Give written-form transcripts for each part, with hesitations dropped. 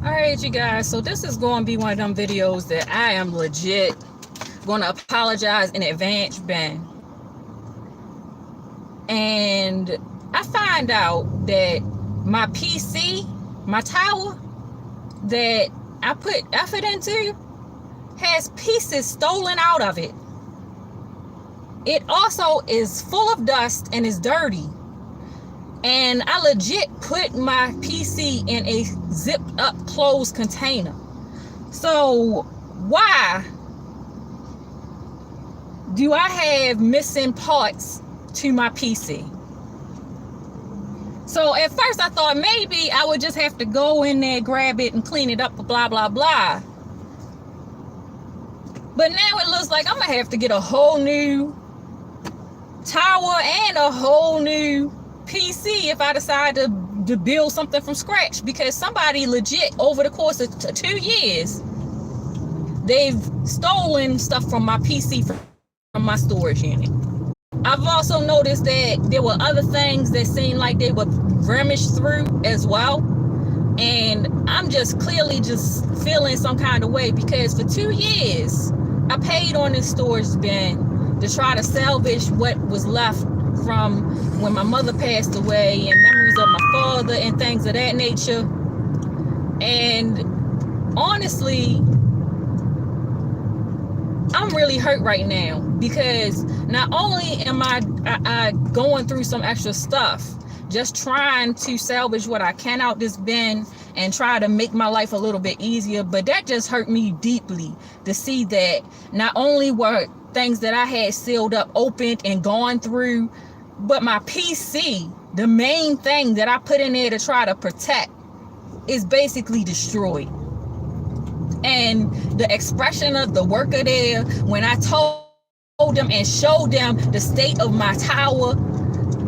All right, you guys, so this is going to be one of them videos that I am legit going to apologize in advance, Ben. And I find out that my PC, my tower that I put effort into, has pieces stolen out of it. It also is full of dust and is dirty. And I legit put my PC in a zipped up closed container. So why do I have missing parts to my PC? So at first I thought maybe I would just have to go in there, grab it and clean it up, blah, blah, blah. But now it looks like I'm gonna have to get a whole new tower and a whole new PC if I decide to build something from scratch, because somebody legit over the course of 2 years, they've stolen stuff from my PC from my storage unit. I've also noticed that there were other things that seemed like they were rummaged through as well. And I'm just clearly just feeling some kind of way, because for 2 years, I paid on this storage bin to try to salvage what was left from when my mother passed away and memories of my father and things of that nature. And honestly, I'm really hurt right now, because not only am I going through some extra stuff, just trying to salvage what I can out this bin and try to make my life a little bit easier, but that just hurt me deeply to see that not only were things that I had sealed up opened and gone through, but my PC, the main thing that I put in there to try to protect, is basically destroyed. And the expression of the worker there, when I told them and showed them the state of my tower,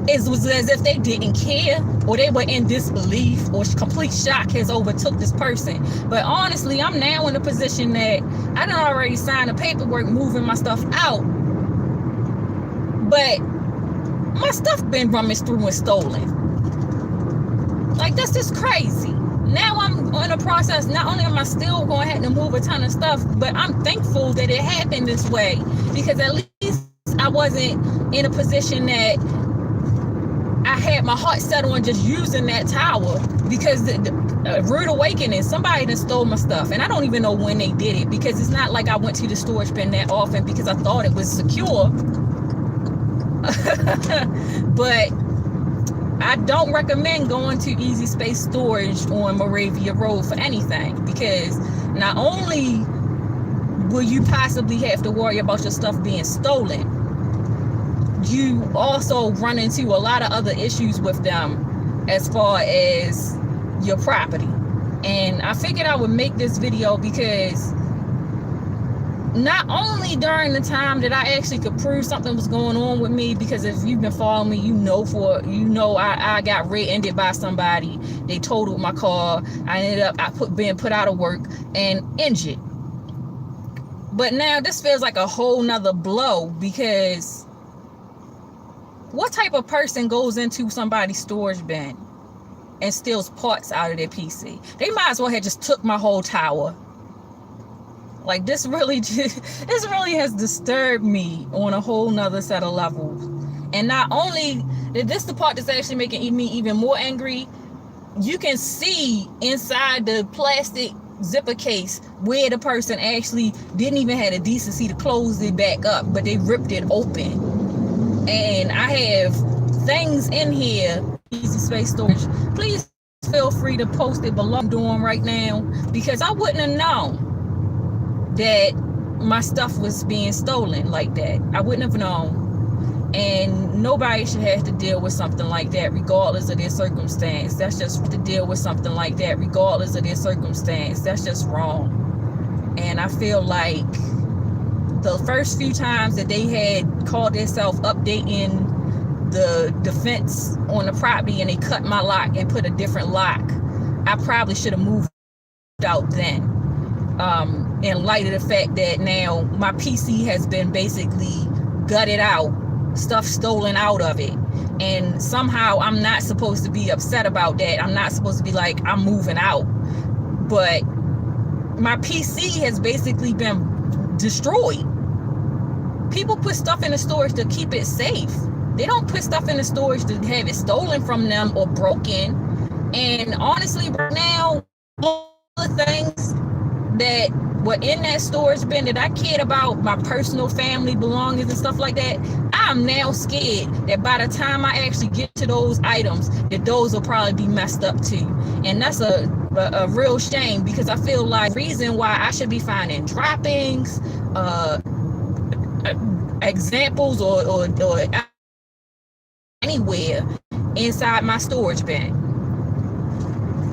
it was as if they didn't care, or they were in disbelief, or complete shock has overtook this person. But honestly, I'm now in a position that I done already signed the paperwork moving my stuff out, but my stuff been rummaged through and stolen. Like, that's just crazy. Now I'm in a process, not only am I still going to have to move a ton of stuff, but I'm thankful that it happened this way, because at least I wasn't in a position that I had my heart set on just using that tower, because the rude awakening, somebody done stole my stuff, and I don't even know when they did it, because it's not like I went to the storage bin that often because I thought it was secure. But I don't recommend going to Easy Space Storage on Moravia Road for anything, because not only will you possibly have to worry about your stuff being stolen, you also run into a lot of other issues with them as far as your property. And I figured I would make this video because not only during the time that I actually could prove something was going on with me, because if you've been following me, you know I got rear-ended by somebody. They totaled my car. I ended up being put out of work and injured. But now this feels like a whole nother blow, because what type of person goes into somebody's storage bin and steals parts out of their PC? They might as well have just took my whole tower. Like, this really has disturbed me on a whole nother set of levels. And not only this, the part that's actually making me even more angry, you can see inside the plastic zipper case where the person actually didn't even have the decency to close it back up, but they ripped it open. And I have things in here, Easy Space Storage. Please feel free to post it below. I'm doing right now, because I wouldn't have known that my stuff was being stolen like that. I wouldn't have known. And nobody should have to deal with something like that regardless of their circumstance. That's just to deal with something like that regardless of their circumstance. That's just wrong. And I feel like the first few times that they had called themselves updating the defense on the property and they cut my lock and put a different lock, I probably should have moved out then. In light of the fact that now my PC has been basically gutted out, stuff stolen out of it, and somehow I'm not supposed to be upset about that. I'm not supposed to be like, I'm moving out. but my PC has basically been destroyed. People put stuff in the storage to keep it safe. They don't put stuff in the storage to have it stolen from them or broken. And honestly, right now, all the things that were in that storage bin that I cared about, my personal family belongings and stuff like that, I'm now scared that by the time I actually get to those items, that those will probably be messed up too. And that's a real shame, because I feel like the reason why I should be finding droppings, examples or anywhere inside my storage bin.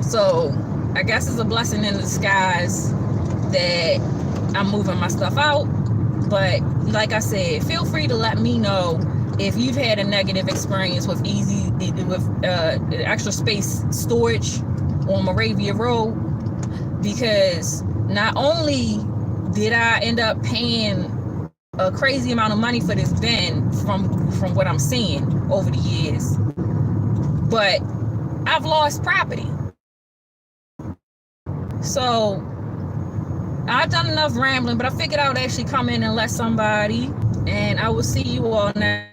So I guess it's a blessing in disguise that I'm moving my stuff out. But like I said, feel free to let me know if you've had a negative experience with extra space storage on Moravia Road, because not only did I end up paying a crazy amount of money for this bin from what I'm seeing over the years, but I've lost property. So I've done enough rambling, but I figured I would actually come in and let somebody, and I will see you all next